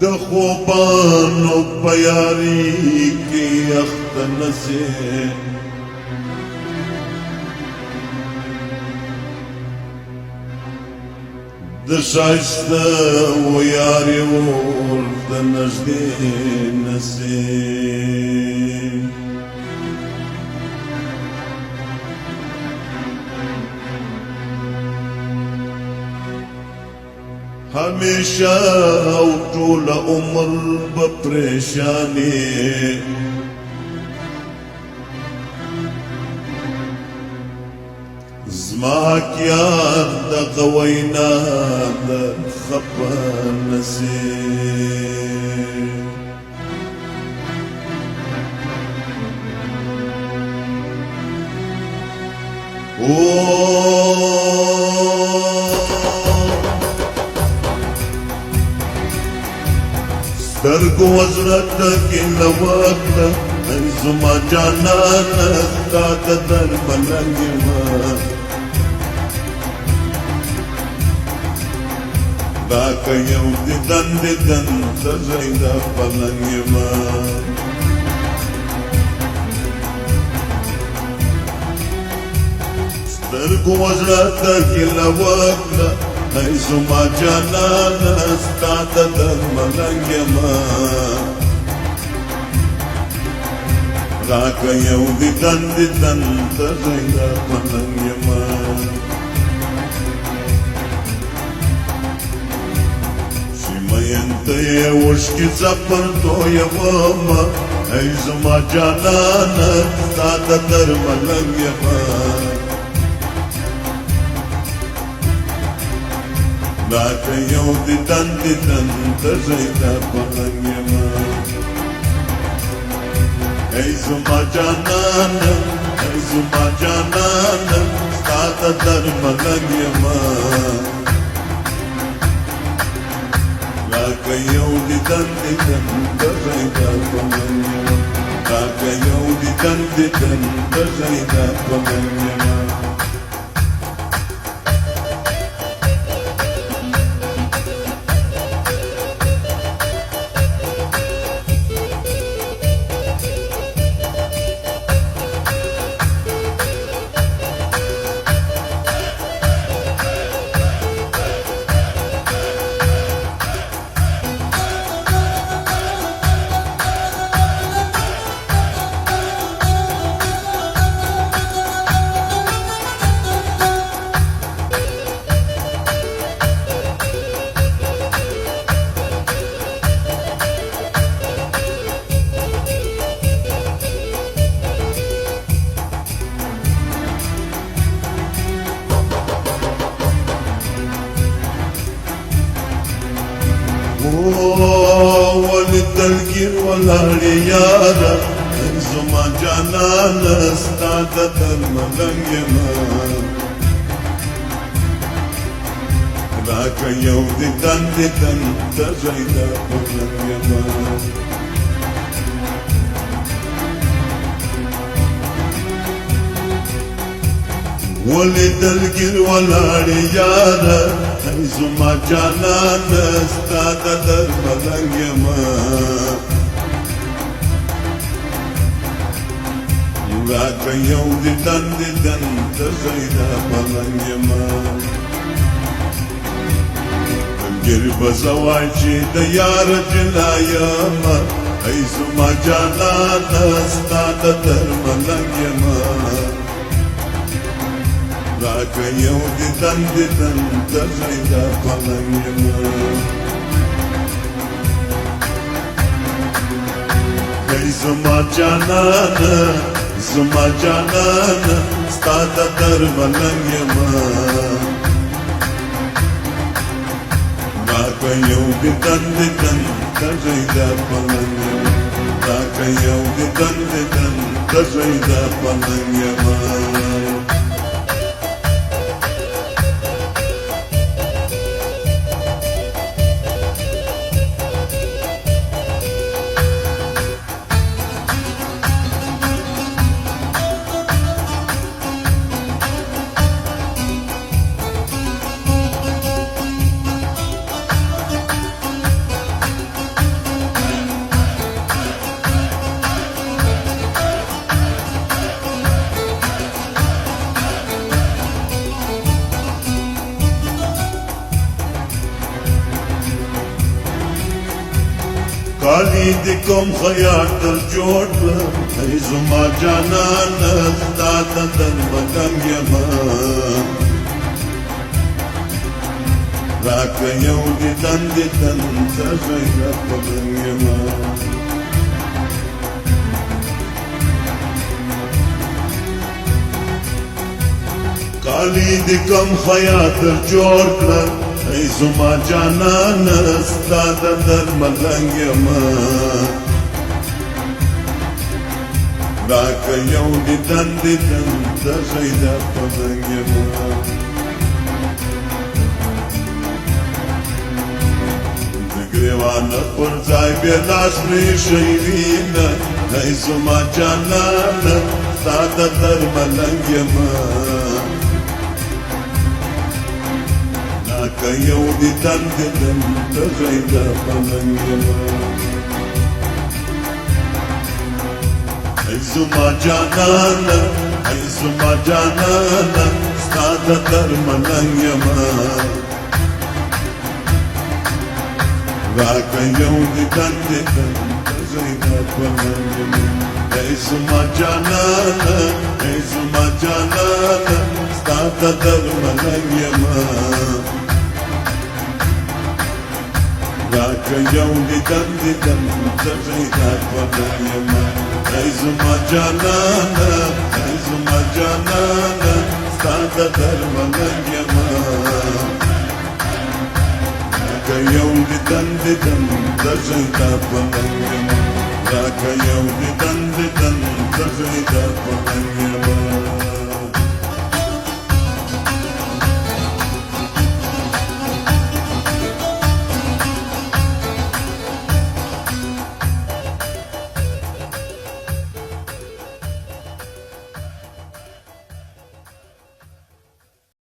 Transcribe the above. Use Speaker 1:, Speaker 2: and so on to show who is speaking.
Speaker 1: د خوبانو په یاري کې اخته نسې د ښایسته و یاري ور د نږدې نسې همیشه او ټول عمر به پریشانې زما کیار دغه وینا د خفه نسې سترګو وزړه ټکې له وکړه ای زما جانانه ستا د درملنګ یمه دا که یو دیدن دیدن ته ځای د پلنګ یمه سترګو وزړه ټکې له وکړه ای زما جانانه ستا د درملنګ یمه راکه یو دیدن دیدن ته ځای د پلنګ یمه چې مین ته یې اوښکې څپر تویومه ای زما جانانه ستا د درملنګ یمه راکه یو دیدن دیدن ته ځای د پلنګ یمه ای زما جانانه ای زما جانانه ستا د درملنګ یمه راکه یو دیدن دیدن ته ځای د پلنګ یمه راکه یو دیدن دیدن ته ځای د پلنګ یمه ولې تلګیر ولاړې یاره ای زما جانانه ستا د درملنګ یمه راکه یو دیدن دیدن ته ځای د پلنګ یمه ولې تلګیر ولاړې یاره ای زما جانانه ستا د درملنګ یمه راکه یو دیدن دیدن ته ځای د پلنګ یمه تلګیر به زه وای چې د یار جلا یمه ای زما جانانه ستا د درملنګ یمه راکه یو دیدن دیدن ته ځای د پلنګ یمه ای زما جانانه زما جانانه ستا د درملنګ یمه راکه یو دیدن دیدن ته ځای د پلنګ یمه راکه یو دیدن دیدن ته ځای د پلنګ یمه کالی دی کوم خیال در جوړ کړم ای زما جانان ستا د درملم یما راکه یو دیدن ته غیرت پلم یما کالی دی کوم خیال در جوړ کړم ای زما جانان ستا د درملم یما راکه یو دیدن ته غیرت پلم یما گریوان پر ځای بیا لاس پرې شوینه ای زما جانان ستا د درملم یما راکه یو دیدن ته غیرت پلم یما ای زما جانان ستا د درملم یما راکه یو دیدن ته غیرت پلم یما ای زما جانان ستا د درملم یما راکه یو دیدن ته غیرت پلم یما ای زما جانان ستا د درملم یما راکه یو دیدن ته غیرت پلم یما راکه یو دیدن ته غیرت